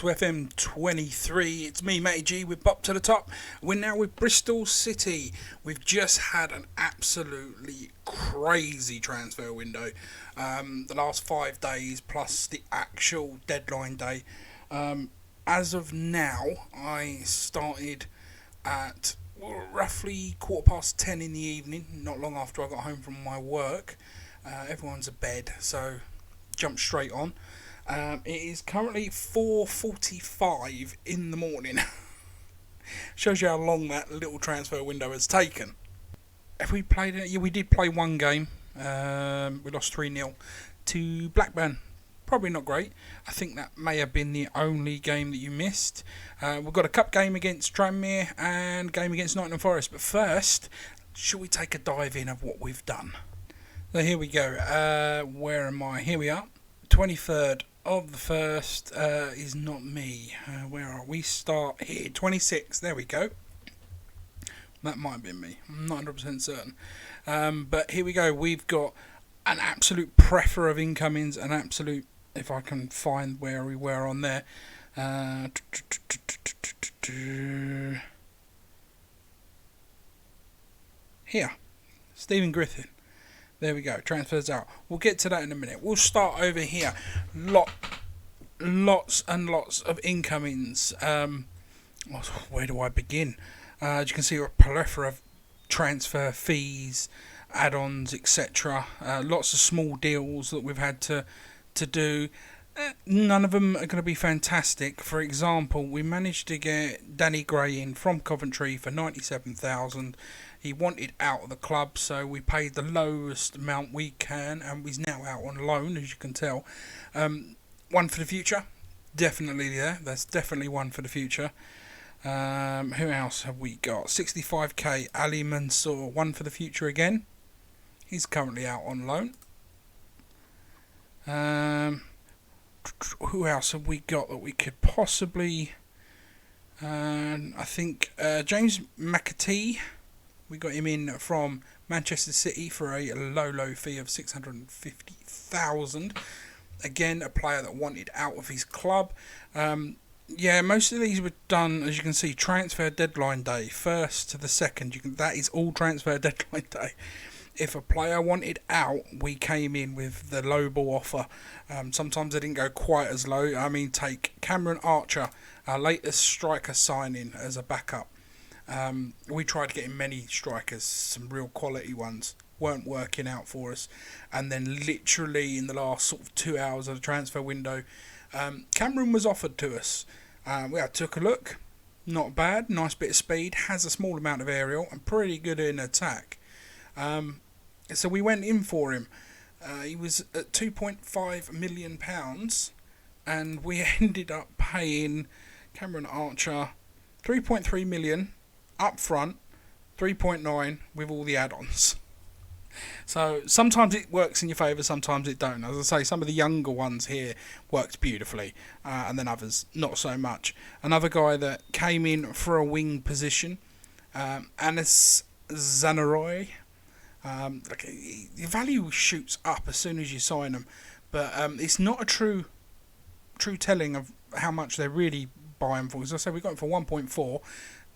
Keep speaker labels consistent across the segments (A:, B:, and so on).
A: to FM23. It's me, Matty G, with Bop to the Top. We're now with Bristol City. We've just had an absolutely crazy transfer window. The last 5 days plus the actual deadline day. As of now, I started at roughly 10:15 in the evening, not long after I got home from my work. Everyone's abed, so jump straight on. It is currently 4:45 in the morning. Shows you how long that little transfer window has taken. Have we played it? Yeah, we did play one game. We lost 3-0 to Blackburn. Probably not great. I think that may have been the only game that you missed. We've got a cup game against Tranmere and game against Nottingham Forest. But first, shall we take a dive in of what we've done? So here we go. Where am I? Here we are. 23rd of the 1st is not me. Where are we? Start here. 26. There we go. That might have been me. I'm not 100% certain. But here we go. We've got an absolute plethora of incomings. An absolute, if I can find where we were on there. Here. Stephen Griffin. There we go, transfers out. We'll get to that in a minute. We'll start over here. Lots and lots of incomings. Where do I begin? As you can see, a plethora of transfer fees, add-ons, etc. Lots of small deals that we've had to do. None of them are going to be fantastic. For example, we managed to get Danny Gray in from Coventry for 97,000. He wanted out of the club, so we paid the lowest amount we can, and he's now out on loan, as you can tell. One for the future, definitely there. That's definitely one for the future. Who else have we got? 65k, Ali Mansour, one for the future again. He's currently out on loan. Who else have we got that we could possibly... I think James McAtee. We got him in from Manchester City for a low fee of 650,000. Again, a player that wanted out of his club. Most of these were done, as you can see, transfer deadline day, 1st to the 2nd. That is all transfer deadline day. If a player wanted out, we came in with the low ball offer. Sometimes they didn't go quite as low. I mean, take Cameron Archer, our latest striker signing, as a backup. We tried to get in many strikers, some real quality ones, weren't working out for us. And then literally in the last sort of 2 hours of the transfer window, Cameron was offered to us. We took a look, not bad, nice bit of speed, has a small amount of aerial and pretty good in attack. So we went in for him. He was at £2.5 million, and we ended up paying Cameron Archer 3.3 million up front, 3.9 with all the add-ons. So sometimes it works in your favour, sometimes it don't. As I say, some of the younger ones here worked beautifully, and then others not so much. Another guy that came in for a wing position, Anis Zanaroy. The value shoots up as soon as you sign them, but it's not a true telling of how much they're really buying for. As I say, we got him for 1.4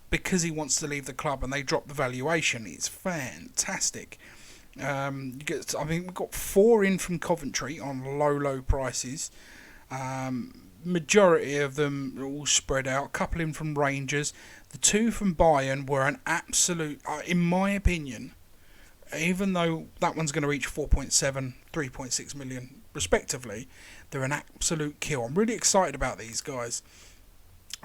A: because he wants to leave the club, and they dropped the valuation. It's fantastic. We got 4 in from Coventry on low prices. Majority of them are all spread out. A couple in from Rangers. The 2 from Bayern were an absolute, in my opinion, even though that one's going to reach 4.7, 3.6 million respectively, they're an absolute kill. I'm really excited about these guys.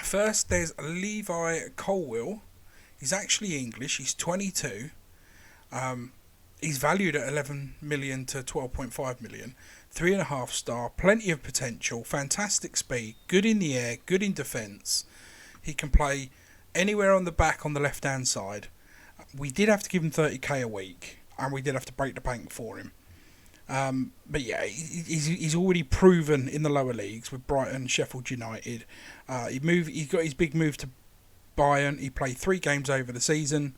A: First, there's Levi Colwill. He's actually English. He's 22. He's valued at 11 million to 12.5 million. 3.5 star. Plenty of potential. Fantastic speed. Good in the air. Good in defence. He can play anywhere on the back on the left-hand side. We did have to give him 30k a week, and we did have to break the bank for him. But yeah, he's already proven in the lower leagues with Brighton, Sheffield United. He got his big move to Bayern. He played 3 games over the season,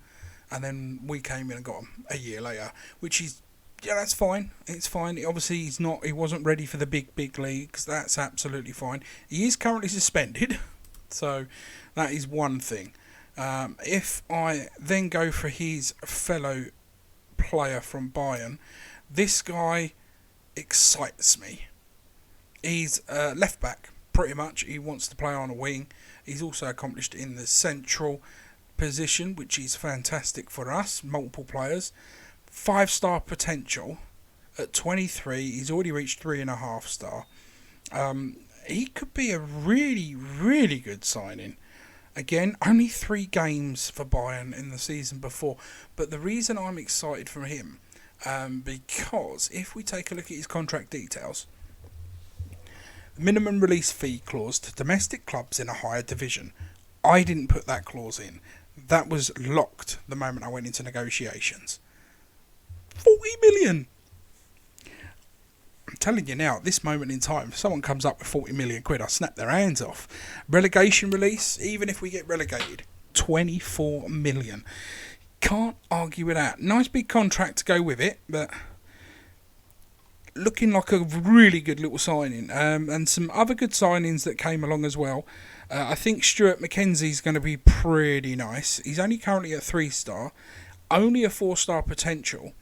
A: and then we came in and got him a year later, which is Yeah, that's fine. It's fine. Obviously, he wasn't ready for the big leagues. That's absolutely fine. He is currently suspended, so that is one thing. If I then go for his fellow player from Bayern, this guy excites me. He's left back, pretty much. He wants to play on a wing. He's also accomplished in the central position, which is fantastic for us, multiple players. 5-star potential at 23. He's already reached 3.5 star. He could be a really, really good signing. Again, only 3 games for Bayern in the season before. But the reason I'm excited for him, because if we take a look at his contract details, minimum release fee clause to domestic clubs in a higher division. I didn't put that clause in. That was locked the moment I went into negotiations. 40 million! I'm telling you now, at this moment in time, if someone comes up with 40 million quid, I'll snap their hands off. Relegation release, even if we get relegated, 24 million. Can't argue with that. Nice big contract to go with it, but looking like a really good little signing. And some other good signings that came along as well. I think Stuart McKenzie's going to be pretty nice. He's only currently at 3-star, only a 4-star potential,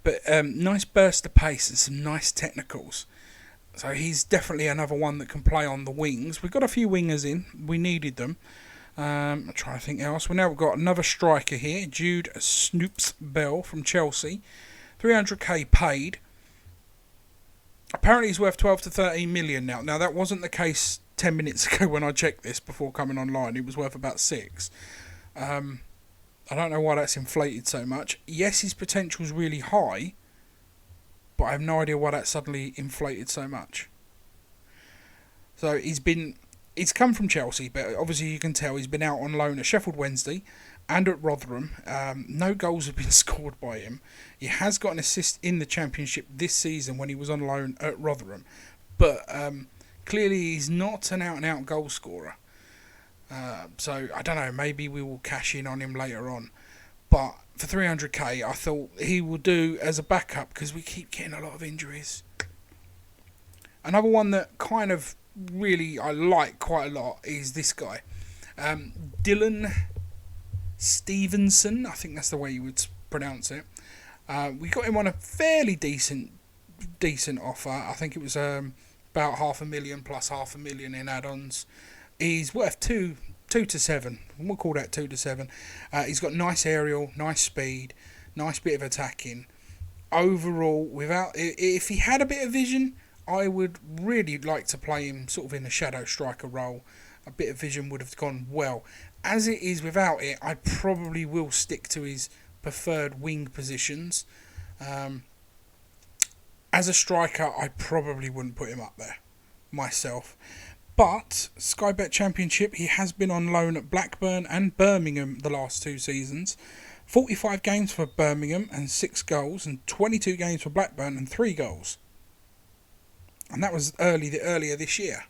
A: but nice burst of pace and some nice technicals. So he's definitely another one that can play on the wings. We've got a few wingers in. We needed them. I'm trying to think else. We've got another striker here, Jude Snoops Bell from Chelsea. 300k paid. Apparently he's worth 12 to 13 million now. Now that wasn't the case 10 minutes ago when I checked this before coming online. He was worth about 6. I don't know why that's inflated so much. Yes, his potential's really high, but I have no idea why that suddenly inflated so much. So he's come from Chelsea, but obviously you can tell he's been out on loan at Sheffield Wednesday and at Rotherham. No goals have been scored by him. He has got an assist in the Championship this season when he was on loan at Rotherham, but clearly he's not an out-and-out goal scorer. So I don't know, maybe we will cash in on him later on. But for 300k, I thought he will do as a backup because we keep getting a lot of injuries. Another one that kind of really I like quite a lot is this guy. Dylan Stevenson, I think that's the way you would pronounce it. We got him on a fairly decent offer. I think it was about 500,000 plus 500,000 in add-ons. He's worth 2 to 7. We'll call that 2 to 7. He's got nice aerial, nice speed, nice bit of attacking. Overall, if he had a bit of vision, I would really like to play him sort of in a shadow striker role. A bit of vision would have gone well. As it is without it, I probably will stick to his preferred wing positions. As a striker, I probably wouldn't put him up there myself. But Sky Bet Championship, he has been on loan at Blackburn and Birmingham the last 2 seasons. 45 games for Birmingham and 6 goals, and 22 games for Blackburn and 3 goals. And that was earlier this year.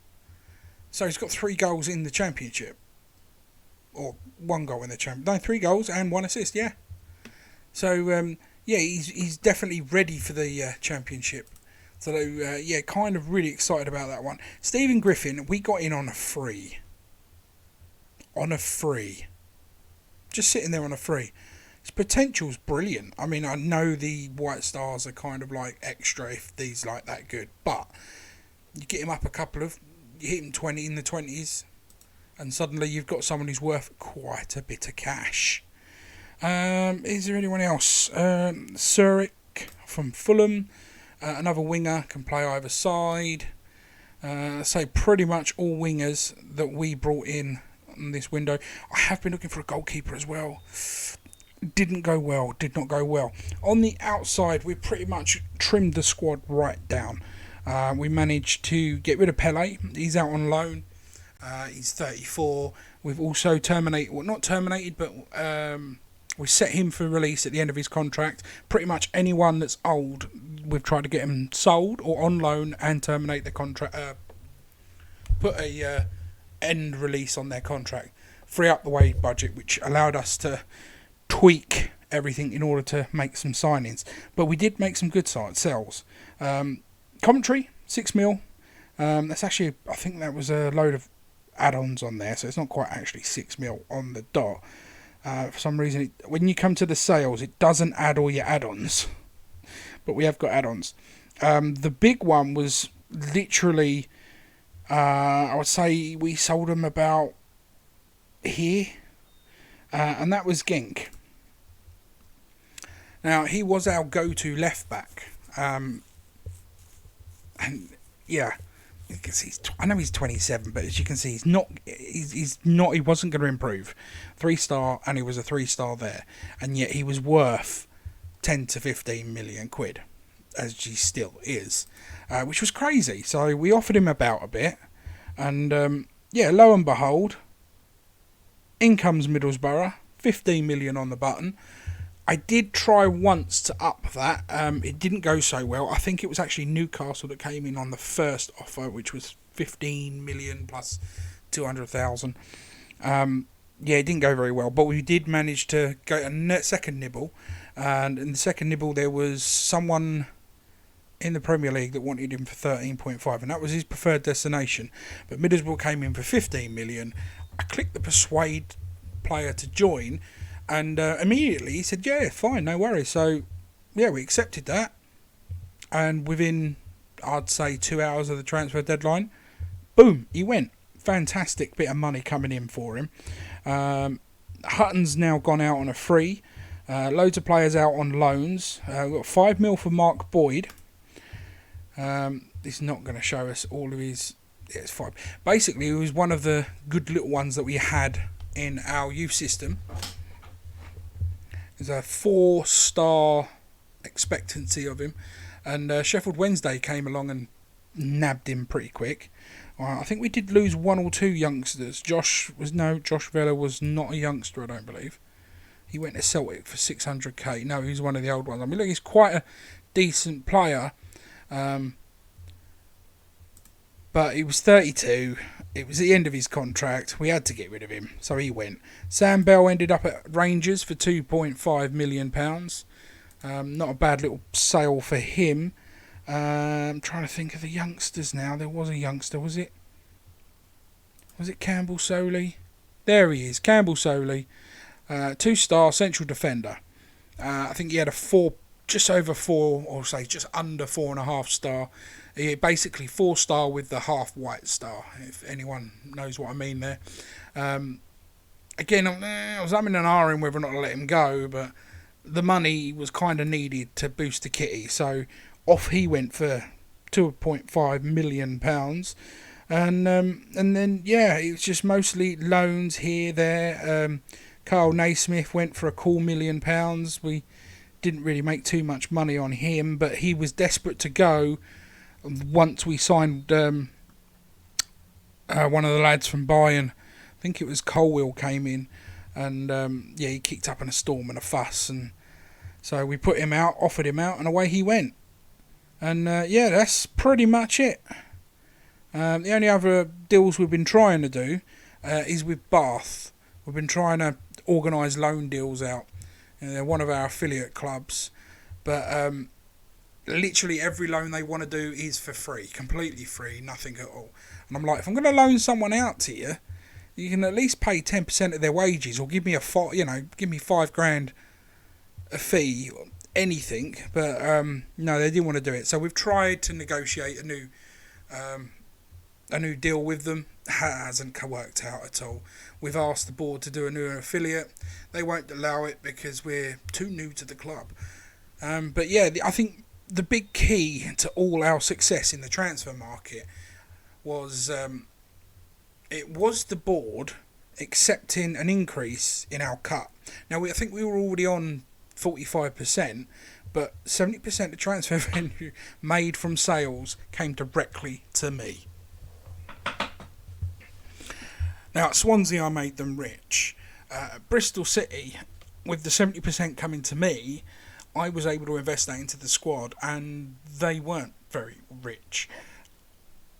A: So he's got 3 goals in the Championship. Or 1 goal in the Championship. No, 3 goals and 1 assist, yeah. So, he's definitely ready for the Championship. So, kind of really excited about that one. Stephen Griffin, we got in on a free. Just sitting there on a free. His potential's brilliant. I mean, I know the White Stars are kind of like extra if these like that good. But you get him up you hit him 20 in the 20s. And suddenly you've got someone who's worth quite a bit of cash. Is there anyone else? Surik from Fulham. Another winger, can play either side. So pretty much all wingers that we brought in this window. I have been looking for a goalkeeper as well. Did not go well. On the outside, we pretty much trimmed the squad right down. We managed to get rid of Pele. He's out on loan. He's 34. We've also we set him for release at the end of his contract. Pretty much anyone that's old, we've tried to get him sold or on loan and terminate the contract. Put a end release on their contract. Free up the wage budget, which allowed us to tweak everything in order to make some signings. But we did make some good sells. Commentary, 6 mil. That's actually, I think that was a load of add-ons on there, so it's not quite actually 6 mil on the dot. For some reason, when you come to the sales, it doesn't add all your add-ons. But we have got add-ons. The big one was literally, I would say we sold them about here. And that was Genk. Now, he was our go-to left-back. And, yeah, you can see I know he's 27, but as you can see, he wasn't going to improve. 3-star, and he was a 3-star there. And yet he was worth 10 to 15 million quid, as he still is, which was crazy. So we offered him about a bit, and lo and behold, in comes Middlesbrough, 15 million on the button. I did try once to up that. It didn't go so well. I think it was actually Newcastle that came in on the first offer, which was 15 million plus 200,000. It didn't go very well, but we did manage to go a second nibble. And in the second nibble, there was someone in the Premier League that wanted him for 13.5, and that was his preferred destination. But Middlesbrough came in for 15 million. I clicked the persuade player to join, and immediately he said, yeah, fine, no worries. So, yeah, we accepted that. And within, I'd say, 2 hours of the transfer deadline, boom, he went. Fantastic bit of money coming in for him. Hutton's now gone out on a free. Loads of players out on loans. We've got 5 mil for Mark Boyd. He's not going to show us all of his... Yeah, it's 5. Basically, he was one of the good little ones that we had in our youth system. There's a 4-star expectancy of him. And Sheffield Wednesday came along and nabbed him pretty quick. I think we did lose 1 or 2 youngsters. Josh Vella was not a youngster, I don't believe. He went to Celtic for 600k. No, he's one of the old ones. I mean, look, he's quite a decent player. But he was 32. It was the end of his contract. We had to get rid of him, so he went. Sam Bell ended up at Rangers for £2.5 million. Not a bad little sale for him. I'm trying to think of the youngsters now. There was a youngster, was it? Was it Campbell Soley? There he is, Campbell Soley. 2-star central defender. I think he had just over 4, or say just under 4.5 star. He basically 4-star with the half white star, if anyone knows what I mean there. Again, I was umming and ahhing whether or not to let him go, but the money was kind of needed to boost the kitty, so off he went for £2.5 million. And then, yeah, it was just mostly loans here, there. Carl Naismith went for a cool £1 million. We didn't really make too much money on him, but he was desperate to go once we signed one of the lads from Bayern. I think it was Colwell came in, and he kicked up in a storm and a fuss, and so we put him out, offered him out, and away he went. And that's pretty much it. The only other deals we've been trying to do is with Bath. We've been trying to organise loan deals out. They're one of our affiliate clubs, but literally every loan they want to do is for free, completely free, nothing at all. And I'm like, if I'm going to loan someone out to you, you can at least pay 10% of their wages, or give me give me $5,000 a fee, anything. But no, they didn't want to do it. So we've tried to negotiate a new deal with them. Hasn't worked out at all. We've asked the board to do a new affiliate. They won't allow it because we're too new to the club. But yeah, I think the big key to all our success in the transfer market was it was the board accepting an increase in our cut. Now I think we were already on 45%, but 70% of transfer revenue made from sales came directly to me. Now at Swansea I made them rich. Bristol City, with the 70% coming to me, I was able to invest that into the squad, and they weren't very rich.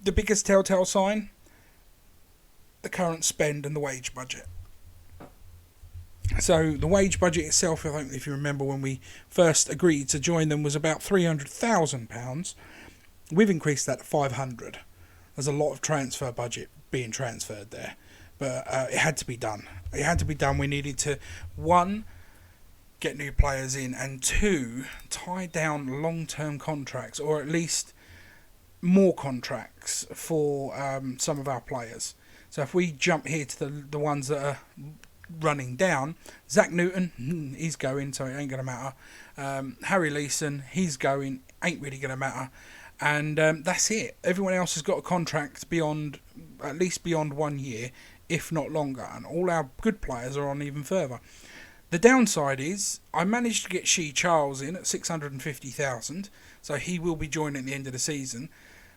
A: The biggest telltale sign? The current spend and the wage budget. So the wage budget itself, I think if you remember when we first agreed to join them, was about £300,000. We've increased that to 500. There's a lot of transfer budget being transferred there, but it had to be done. It had to be done. We needed to, one, get new players in, and two, tie down long-term contracts, or at least more contracts for some of our players. So if we jump here to the ones that are running down, Zach Newton, he's going, so it ain't going to matter. Harry Leeson, he's going, ain't really going to matter. And that's it. Everyone else has got a contract beyond, at least beyond 1 year, if not longer. And all our good players are on even further. The downside is I managed to get Charles in at 650,000, so he will be joining at the end of the season.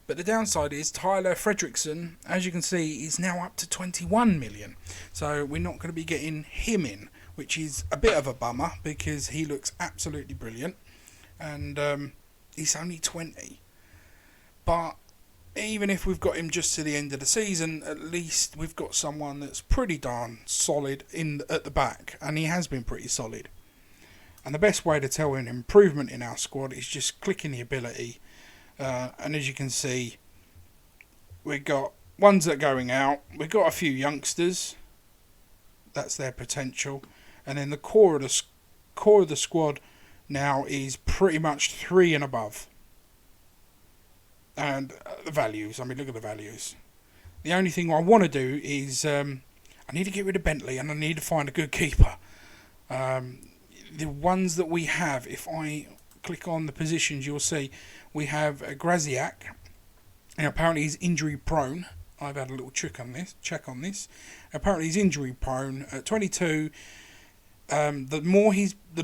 A: But the downside is Tyler Fredrickson, as you can see, is now up to 21 million. So we're not going to be getting him in, which is a bit of a bummer because he looks absolutely brilliant. And he's only 20. But even if we've got him just to the end of the season, at least we've got someone that's pretty darn solid at the back. And he has been pretty solid. And the best way to tell an improvement in our squad is just clicking the ability. And as you can see, we've got ones that are going out. We've got a few youngsters. That's their potential. And then the core of the squad now is pretty much 3 and above. And the values, I mean, look at the values. The only thing I want to do is I need to get rid of Bentley and I need to find a good keeper. The ones that we have, if I click on the positions, you'll see we have Graziak. And apparently he's injury prone. I've had a little check on this. Apparently he's injury prone. At 22, the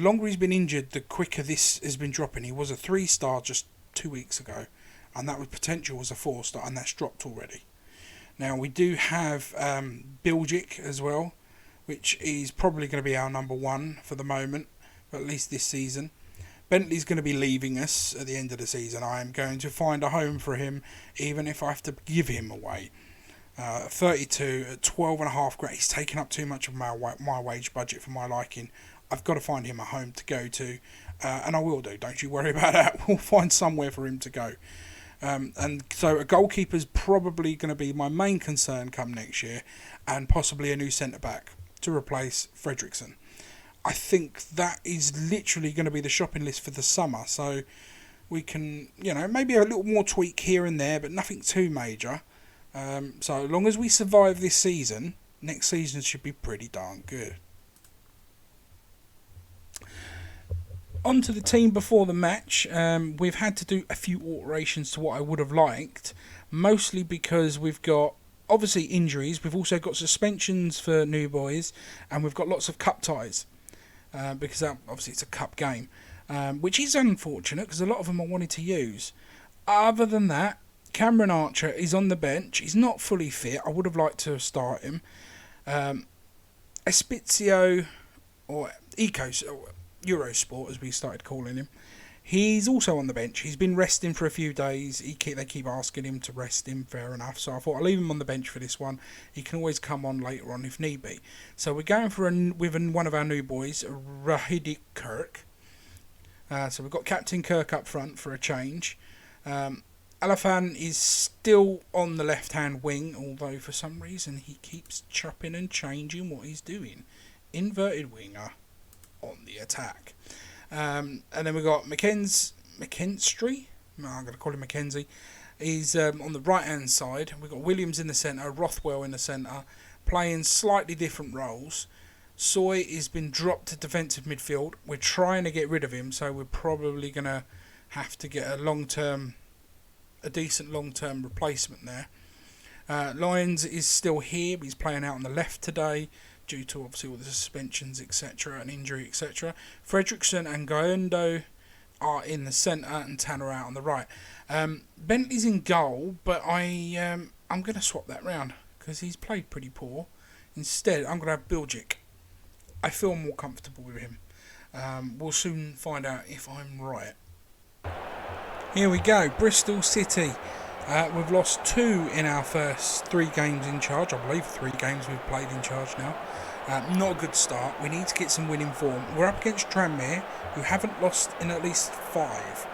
A: longer he's been injured, the quicker this has been dropping. He was a 3-star just 2 weeks ago, and that was potential was a 4-star, and that's dropped already. Now we do have Bilgic as well, which is probably going to be our number 1 for the moment, at least this season. Bentley's going to be leaving us at the end of the season. I am going to find a home for him, even if I have to give him away. 32 at 12.5 grand. He's taken up too much of my wage budget for my liking. I've got to find him a home to go to, and I will do. Don't you worry about that. We'll find somewhere for him to go. And so a goalkeeper's probably going to be my main concern come next year, and possibly a new centre back to replace Fredrickson. I think that is literally going to be the shopping list for the summer. So we can, maybe a little more tweak here and there, but nothing too major. So as long as we survive this season, next season should be pretty darn good. On to the team before the match. We've had to do a few alterations to what I would have liked, mostly because we've got obviously injuries. We've also got suspensions for new boys, and we've got lots of cup ties. Because obviously it's a cup game, which is unfortunate because a lot of them I wanted to use. Other than that, Cameron Archer is on the bench. He's not fully fit. I would have liked to start him. Espizio, or Eurosport as we started calling him, he's also on the bench. He's been resting for a few days. They keep asking him to rest him, fair enough. So I thought I'll leave him on the bench for this one. He can always come on later on if need be. So we're going with one of our new boys, Rahidik Kirk. So we've got Captain Kirk up front for a change. Alafan is still on the left-hand wing, although for some reason he keeps chopping and changing what he's doing. Inverted winger on the attack. And then we've got McKinstry. I'm going to call him Mackenzie. He's on the right-hand side. We've got Williams in the centre, Rothwell in the centre, playing slightly different roles. Soy has been dropped to defensive midfield. We're trying to get rid of him, so we're probably going to have to get a decent long-term replacement there. Lyons is still here, but he's playing out on the left today, due to obviously all the suspensions, etc., and injury, etc. Fredrickson and Gaendo are in the centre and Tanner out on the right. Bentley's in goal, but I'm going to swap that round because he's played pretty poor. Instead, I'm going to have Bilgic. I feel more comfortable with him. We'll soon find out if I'm right. Here we go, Bristol City. We've lost 2 in our first 3 games in charge. I believe 3 games we've played in charge now. Not a good start. We need to get some winning form. We're up against Tranmere, who haven't lost in at least 5.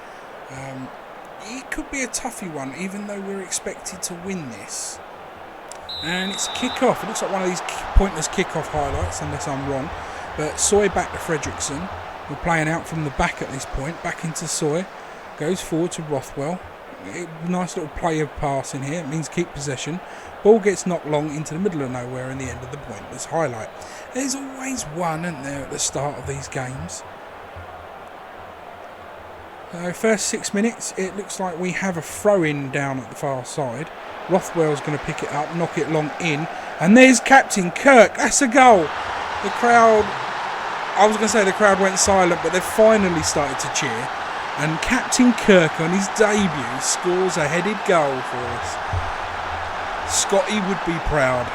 A: It could be a toughy one, even though we're expected to win this. And it's kick-off. It looks like one of these pointless kick-off highlights, unless I'm wrong. But Soy back to Fredrickson. We're playing out from the back at this point. Back into Soy. Goes forward to Rothwell. Nice little play of pass in here. It means keep possession. Ball gets knocked long into the middle of nowhere in the end of the pointless highlight. There's always one, isn't there, at the start of these games. First 6 minutes, it looks like we have a throw-in down at the far side. Rothwell's going to pick it up, knock it long in. And there's Captain Kirk. That's a goal. The crowd, I was going to say the crowd went silent, but they've finally started to cheer. And Captain Kirk, on his debut, scores a headed goal for us. Scotty would be proud.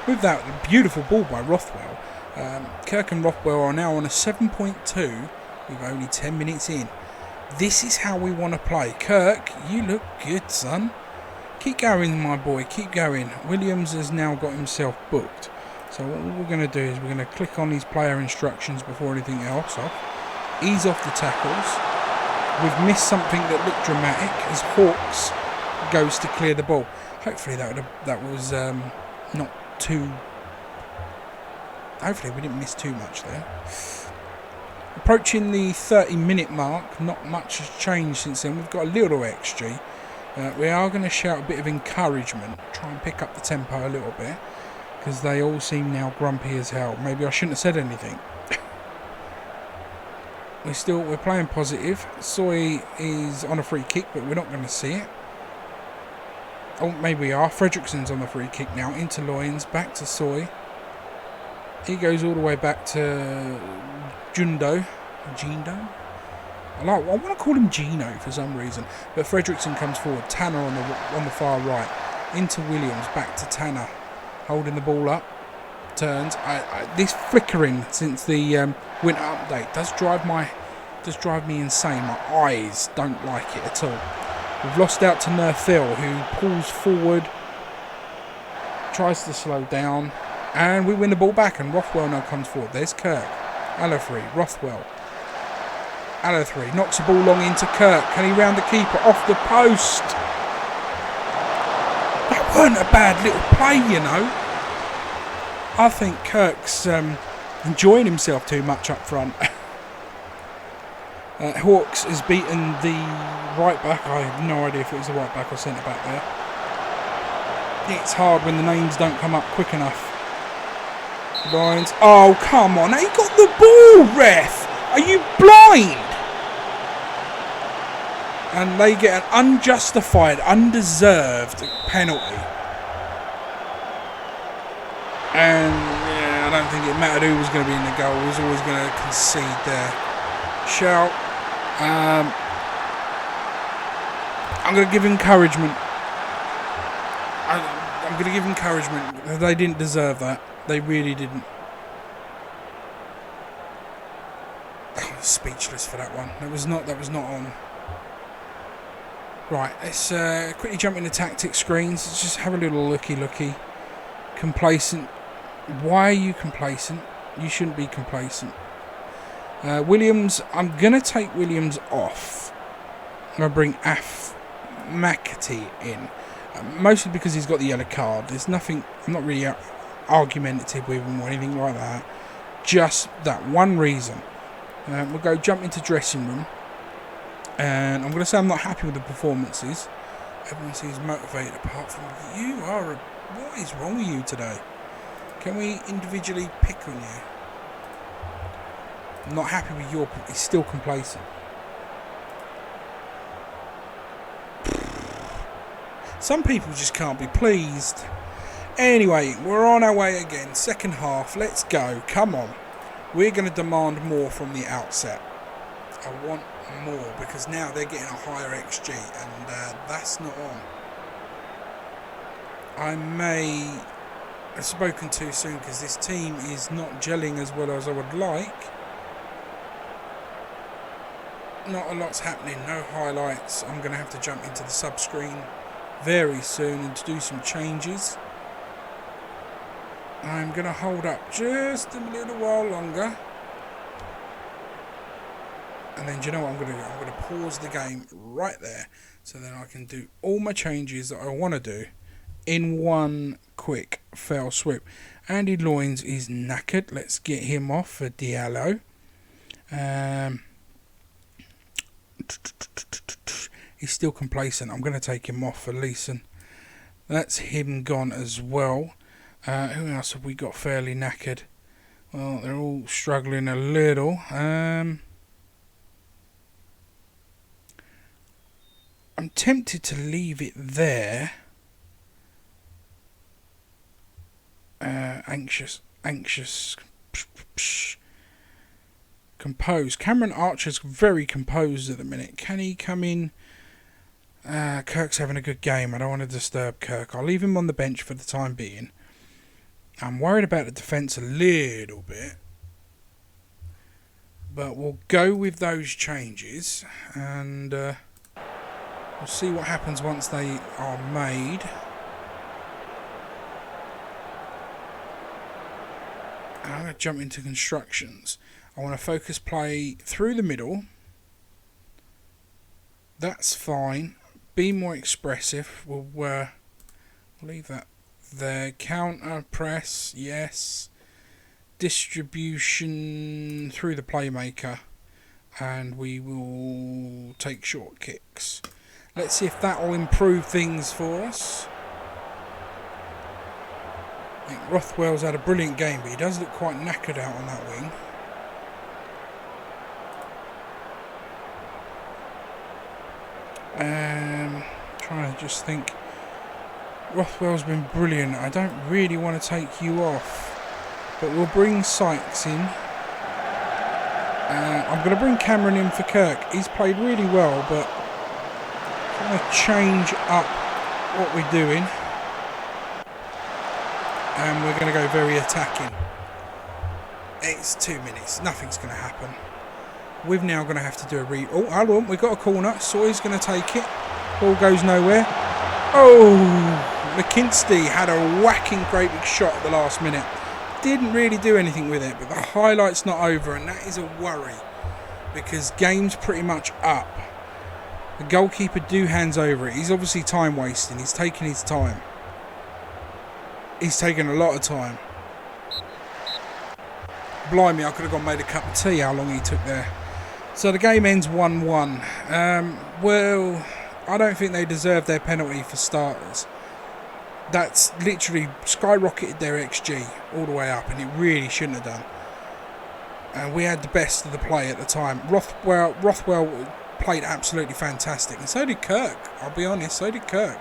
A: With that beautiful ball by Rothwell, Kirk and Rothwell are now on a 7.2 with only 10 minutes in. This is how we want to play. Kirk, you look good, son. Keep going, my boy, keep going. Williams has now got himself booked. So what we're going to do is we're going to click on these player instructions before anything else off. Ease off the tackles. We've missed something that looked dramatic as Hawks goes to clear the ball. Hopefully that was not too... Hopefully we didn't miss too much there. Approaching the 30-minute mark, not much has changed since then. We've got a little XG. We are going to shout a bit of encouragement, try and pick up the tempo a little bit, because they all seem now grumpy as hell. Maybe I shouldn't have said anything. We're playing positive. Soy is on a free kick, but we're not going to see it. Oh, maybe we are. Fredrickson's on the free kick now. Into Loyens, back to Soy. He goes all the way back to Gino. I want to call him Gino for some reason. But Fredrickson comes forward. Tanner on the far right. Into Williams, back to Tanner. Holding the ball up. Turns. This flickering since the winter update does drive me insane. My eyes don't like it at all. We've lost out to Nerthil, who pulls forward, tries to slow down, and we win the ball back. And Rothwell now comes forward. There's Kirk, Alathri, Rothwell. Alathri knocks the ball long into Kirk. Can he round the keeper off the post? That weren't a bad little play, you know. I think Kirk's enjoying himself too much up front. Hawks has beaten the right back. I have no idea if it was the right back or centre back there. It's hard when the names don't come up quick enough. Lines. Oh, come on. He got the ball, ref. Are you blind? And they get an unjustified, undeserved penalty. And yeah, I don't think it mattered who was going to be in the goal. He was always going to concede there. Shout. I'm going to give encouragement. I'm going to give encouragement. They didn't deserve that. They really didn't. I was speechless for that one. That was not on. Right, let's quickly jump into tactics screens. Let's just have a little looky. Complacent. Why are you complacent? You shouldn't be complacent. Williams, I'm going to take Williams off. I'm going to bring McAtee in. Mostly because he's got the yellow card. There's nothing, I'm not really argumentative with him or anything like that. Just that one reason. We'll go jump into dressing room. And I'm going to say I'm not happy with the performances. Everyone seems motivated apart from you. What is wrong with you today? Can we individually pick on you? I'm not happy with your... He's still complacent. Some people just can't be pleased. Anyway, we're on our way again. Second half. Let's go. Come on. We're going to demand more from the outset. I want more because now they're getting a higher XG and that's not on. I may have spoken too soon because this team is not gelling as well as I would like. Not a lot's happening, no highlights. I'm going to have to jump into the sub screen very soon and to do some changes. I'm going to hold up just a little while longer. And then do you know what I'm going to do? I'm going to pause the game right there so then I can do all my changes that I want to do in one quick fell swoop. Andy Loynes is knackered. Let's get him off for Diallo. He's still complacent. I'm going to take him off for Leeson. That's him gone as well. Who else have we got fairly knackered? Well, they're all struggling a little. I'm tempted to leave it there. Anxious. Composed. Cameron Archer's very composed at the minute. Can he come in? Kirk's having a good game. I don't want to disturb Kirk. I'll leave him on the bench for the time being. I'm worried about the defence a little bit. But we'll go with those changes. And we'll see what happens once they are made. I'm going to jump into constructions. I want to focus play through the middle. That's fine. Be more expressive. We'll leave that there. Counter press, yes. Distribution through the playmaker. And we will take short kicks. Let's see if that will improve things for us. I think Rothwell's had a brilliant game, but he does look quite knackered out on that wing. Trying to just think. Rothwell's been brilliant. I don't really want to take you off, but we'll bring Sykes in. I'm going to bring Cameron in for Kirk. He's played really well, but I'm going to change up what we're doing. And we're going to go very attacking. It's 2 minutes. Nothing's going to happen. We're now going to have to do a Oh, hold on. We've got a corner. Sawyer's going to take it. Ball goes nowhere. Oh! McKinsey had a whacking great big shot at the last minute. Didn't really do anything with it, but the highlight's not over, and that is a worry. Because game's pretty much up. The goalkeeper hands over it. He's obviously time wasting. He's taking his time. He's taken a lot of time. Blimey, I could have gone made a cup of tea how long he took there. So the game ends 1-1. Well, I don't think they deserve their penalty for starters. That's literally skyrocketed their XG all the way up, and it really shouldn't have done. We had the best of the play at the time. Rothwell played absolutely fantastic, and so did Kirk. I'll be honest, so did Kirk.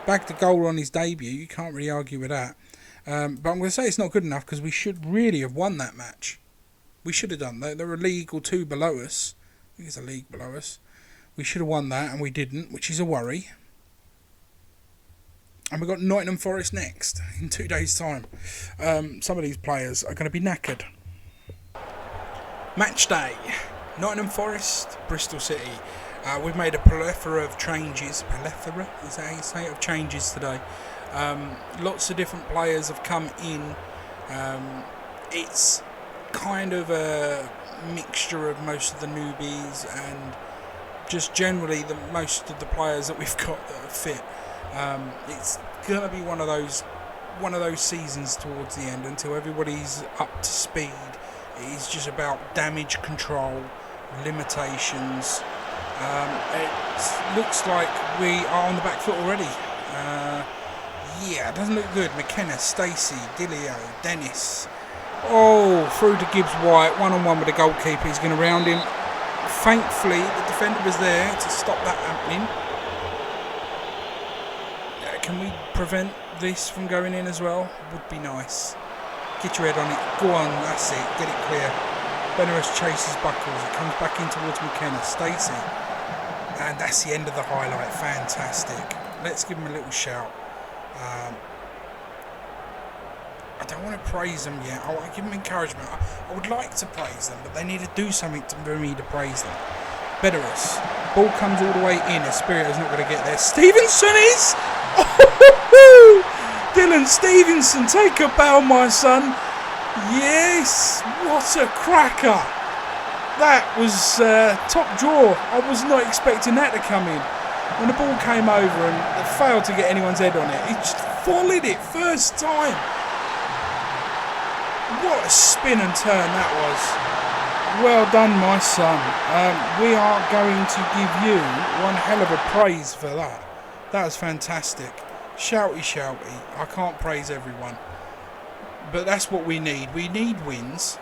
A: Bagged the goal on his debut. You can't really argue with that. But I'm going to say it's not good enough because we should really have won that match. We should have done. They're a league or two below us. I think it's a league below us. We should have won that and we didn't, which is a worry. And we've got Nottingham Forest next in 2 days' time. Some of these players are going to be knackered. Match day. Nottingham Forest, Bristol City. We've made a plethora of changes. Plethora? Is that how you say it? Of changes today. Lots of different players have come in. It's kind of a mixture of most of the newbies and just generally most of the players that we've got that are fit. It's gonna be one of those seasons towards the end until everybody's up to speed. It's just about damage control, limitations. It looks like we are on the back foot already. Yeah, it doesn't look good. McKenna, Stacey, Dilio, Dennis. Oh, through to Gibbs White, one-on-one with the goalkeeper. He's going to round him. Thankfully, the defender was there to stop that happening. Can we prevent this from going in as well? Would be nice. Get your head on it. Go on, that's it. Get it clear. Benares chases Buckles. It comes back in towards McKenna. Stacey. And that's the end of the highlight. Fantastic. Let's give him a little shout. I don't want to praise them yet. I want to give them encouragement. I would like to praise them, but they need to do something for me to praise them. Benares. Ball comes all the way in. Espirito's not going to get there. Stevenson is... Dylan Stevenson, take a bow, my son. Yes, what a cracker. That was top draw. I was not expecting that to come in. When the ball came over and it failed to get anyone's head on it, he just volleyed it first time. What a spin and turn that was. Well done, my son. We are going to give you one hell of a praise for that. That was fantastic. Shouty, shouty. I can't praise everyone. But that's what we need. We need wins.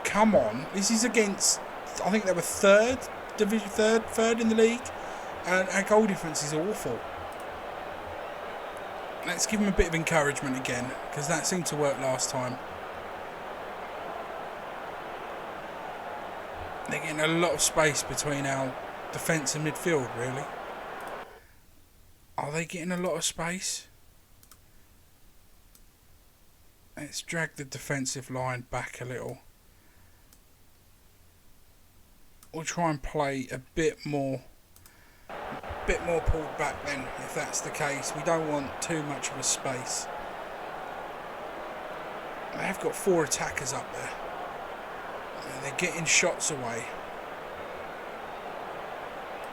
A: Come on. This is against, I think they were third in the league. And our goal difference is awful. Let's give them a bit of encouragement again, because that seemed to work last time. They're getting a lot of space between our defence and midfield, really. Are they getting a lot of space? Let's drag the defensive line back a little. We'll try and play a bit more pulled back then, if that's the case. We don't want too much of a space. They have got 4 attackers up there. They're getting shots away.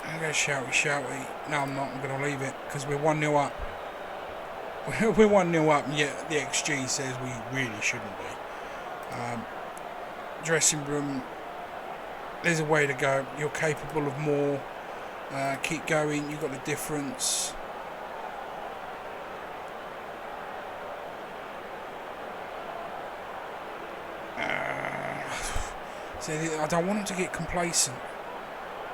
A: I'm going to shouty. No, I'm not. I'm going to leave it because we're 1-0 up. We're 1-0 up, and yet the XG says we really shouldn't be. Dressing room, there's a way to go. You're capable of more. Keep going. You've got the difference. I don't want them to get complacent.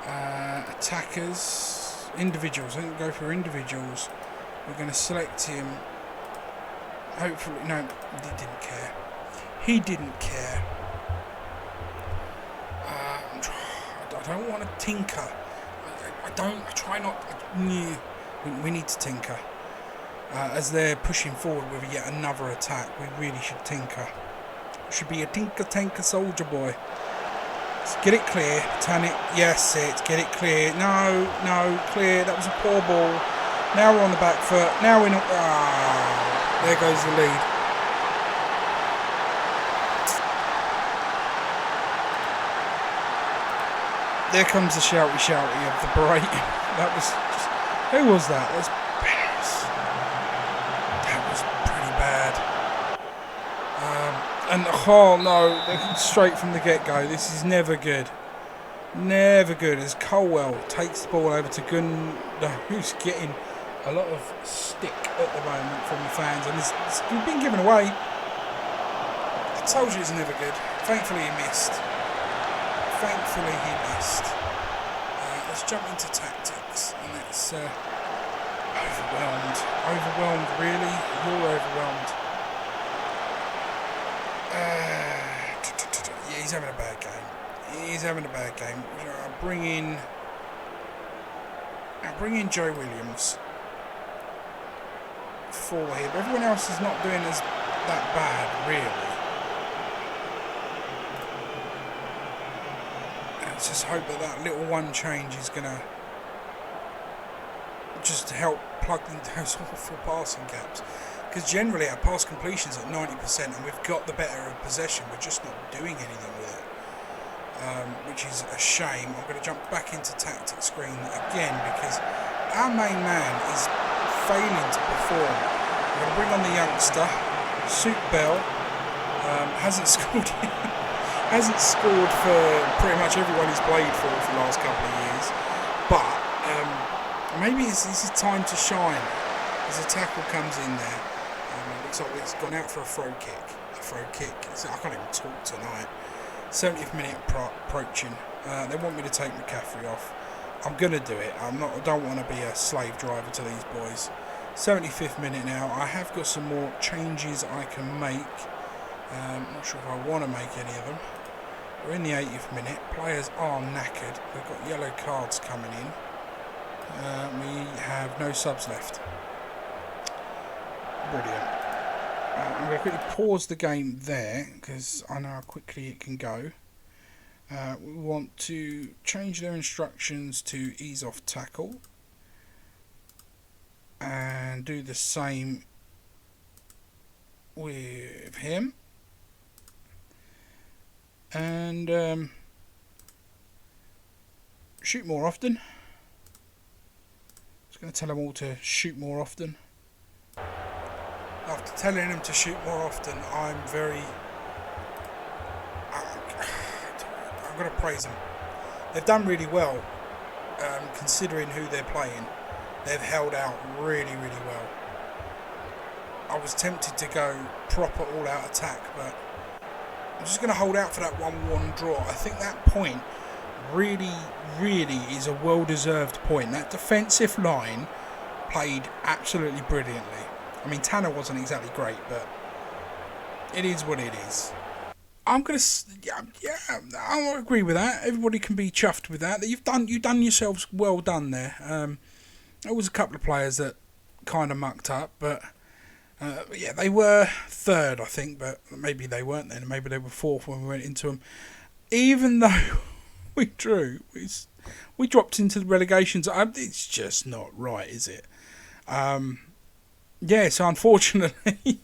A: Attackers, individuals. I think we'll go for individuals. We're going to select him. Hopefully, no, he didn't care. He didn't care. I don't want to tinker. I try not. We need to tinker. As they're pushing forward with yet another attack, we really should tinker. Should be a tinker soldier boy. Let's get it clear. Turn it. Yes, get it clear. No, clear. That was a poor ball. Now we're on the back foot. Now we're not. There goes the lead. There comes the shouty of the break. That was just, who was that? That was pretty bad. And oh no, straight from the get-go. This is never good. Never good. As Colwell takes the ball over to Gunnar, who's getting a lot of stick at the moment from the fans, and it's been given away. I told you it's never good. Thankfully he missed. Let's jump into tactics, and let's overwhelmed really. You're overwhelmed. Yeah, he's having a bad game. I'll bring in Joe Williams for him. Everyone else is not doing that bad, really. Let's just hope that little one change is gonna just help plug in those awful passing gaps. Because generally our pass completion's at 90% and we've got the better of possession. We're just not doing anything with it, which is a shame. I'm going to jump back into tactics screen again because our main man is failing to perform. We're going to bring on the youngster, Suit Bell. Hasn't scored for pretty much everyone he's played for the last couple of years. But maybe this is time to shine as a tackle comes in there. Looks like it's gone out for a throw kick. So I can't even talk tonight. 70th minute approaching. They want me to take McCaffrey off. I'm gonna do it. I don't want to be a slave driver to these boys. 75th minute now. I have got some more changes I can make. Not sure if I want to make any of them. We're in the 80th minute. Players are knackered. We've got yellow cards coming in. We have no subs left. Brilliant. I'm going to quickly pause the game there because I know how quickly it can go. We want to change their instructions to ease off tackle and do the same with him. And shoot more often. Just going to tell them all to shoot more often. After telling them to shoot more often, I'm going to praise them. They've done really well, considering who they're playing. They've held out really, really well. I was tempted to go proper all-out attack, but I'm just going to hold out for that 1-1 draw. I think that point really, really is a well-deserved point. That defensive line played absolutely brilliantly. I mean, Tanner wasn't exactly great, but it is what it is. I'm gonna, I agree with that. Everybody can be chuffed with that. You've done yourselves well done there. There was a couple of players that kind of mucked up, but yeah, they were third, I think, but maybe they weren't then. Maybe they were fourth when we went into them. Even though we drew, we dropped into the relegation zone. It's just not right, is it? Yeah, so unfortunately.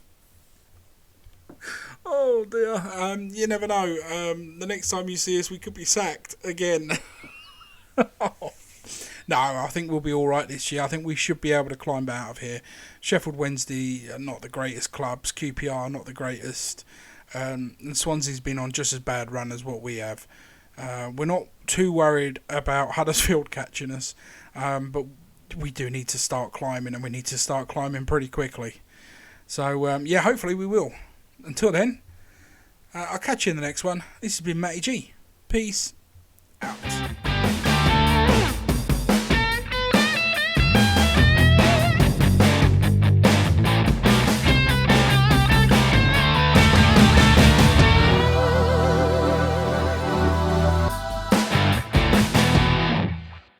A: Oh dear, you never know. The next time you see us, we could be sacked again. No, I think we'll be alright this year. I think we should be able to climb out of here. Sheffield Wednesday are not the greatest clubs. QPR are not the greatest. And Swansea's been on just as bad run as what we have. We're not too worried about Huddersfield catching us. But we do need to start climbing, and we need to start climbing pretty quickly. So, yeah, hopefully we will. Until then, I'll catch you in the next one. This has been Matty G. Peace out.